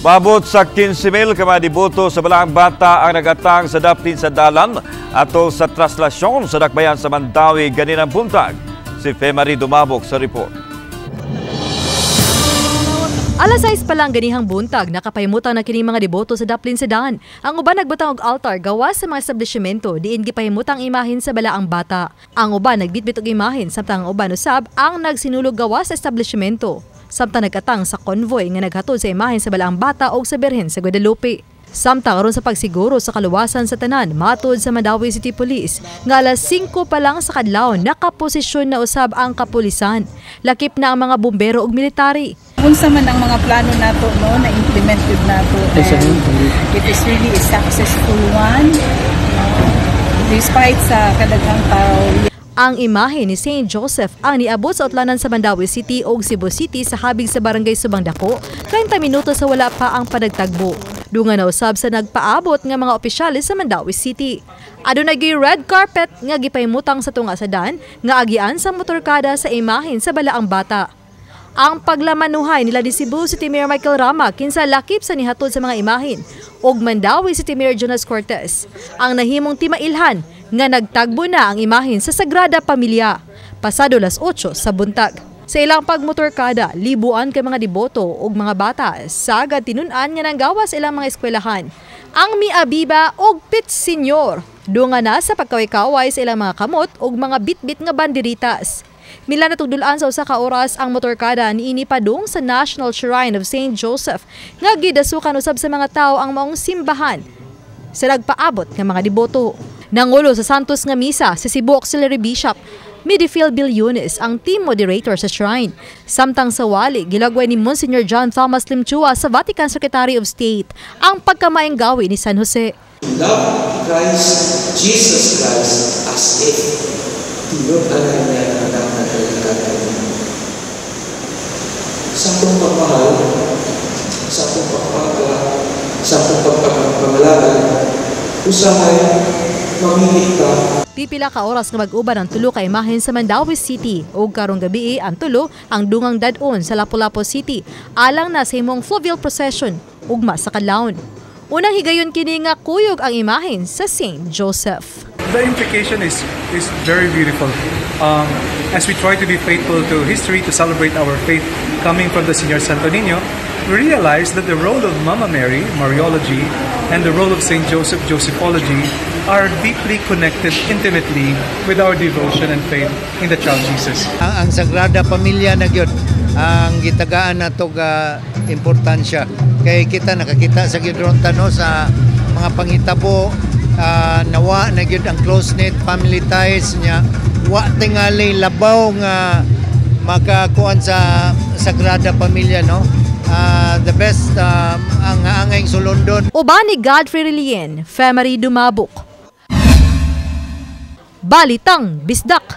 Paabot sa 15,000 ka mga deboto sa Balaang Bata ang nagatang sa daptin sa dalan ato sa traslasyon sa dakbayan sa Mandawi ganinang buntag. Si Femari Dumabok sa report. Alas 6 pa lang ganihang buntag, nakapahimutang na kining mga deboto sa daplin sa daan. Ang uban nagbutang og altar gawas sa mga establishmento diin gipahimutang imahin sa Balaang Bata. Ang uban nagbitbit og imahin samtang ang uban usab ang nagsinulog gawas sa establishmento. Samtang nagkatang sa convoy nga naghatod sa imahen sa Balaang Bata o sa Birhen sa Guadalupe. Samtang aron sa pagsiguro sa kaluwasan sa tanan, matod sa Mandawi City Police, nga alas 5 pa lang sa kadlaw nakaposisyon na usab ang kapulisan. Lakip na ang mga bumbero ug military. Unsa man ang mga plano nato no na implemented nato, it is really a successful one despite sa kadaghang tao. Ang imahe ni St. Joseph ang niabot sa utlanan sa Mandawi City o Cebu City sa habig sa Barangay Subang Dako, 30 minutos sa wala pa ang panagtagbo. Dunga na usab sa nagpaabot nga mga opisyalis sa Mandawi City. Adunay red carpet nga gipahimutang sa tunga sa daan nga agian sa motorkada sa imahen sa Balaang Bata. Ang paglamanuhay nila ni Cebu City Mayor Michael Rama kinsa lakip sa nihatod sa mga imahen ug Mandawi City Mayor Jonas Cortez ang nahimong timailhan nga nagtagbo na ang imahen sa Sagrada Pamilya pasado las 8 sa buntag. Sa ilang pagmotorkada, libuan kay mga deboto ug mga bata sagad tinun-an nga nanggawas ilang mga eskwelahan. Ang miabiba ug pit senior dunga na sa pagkaway-kaway sa ilang mga kamot ug mga bitbit nga banderitas. Mila natugdulan sa usa ka oras ang motorkada niini padung sa National Shrine of St. Joseph nga gidasukan usab sa mga tawo ang maong simbahan sa nagpaabot nga mga deboto. Nangulo sa Santos nga misa si Cebu Auxiliary Bishop Midfield Bill Yunes ang team moderator sa shrine. Samtang sa wali, gilagway ni Monsignor John Thomas Limchua sa Vatican Secretary of State ang pagkamaing gawi ni San Jose. Love Christ, Jesus Christ, as if tinutangay niya ang anak na kaligatan. Sa itong pagmahal, sa itong pagpagla, sa itong pagpamalagan, usahay, mamimik ka. Pipila ka oras nga mag-uban ang tulo ka imahen sa Mandawi City ug karong gabi ang tulo ang dungang dad-on sa Lapu-Lapu City alang na sa himong fluvial procession ugma sa kadlawon. Unang higayon kini nga kuyog ang imahen sa St. Joseph. The implication is very beautiful. As we try to be faithful to history to celebrate our faith coming from the Señor Santo Niño, we realize that the role of Mama Mary, Mariology, and the role of St. Joseph, Josephology, are deeply connected intimately with our devotion and faith in the child Jesus. Ang Sagrada Pamilya na gyud ang gitagaan nato ga importansya kay kita nakakita sa gidron tano sa mga panghitabo nawa na gyud ang close-knit family ties niya wa tingali labaw nga makakuan sa Sagrada Pamilya no. The best ang angayng sulondon. Uban ni Godfrey Relien, Femari Dumabok. Balitang Bisdak.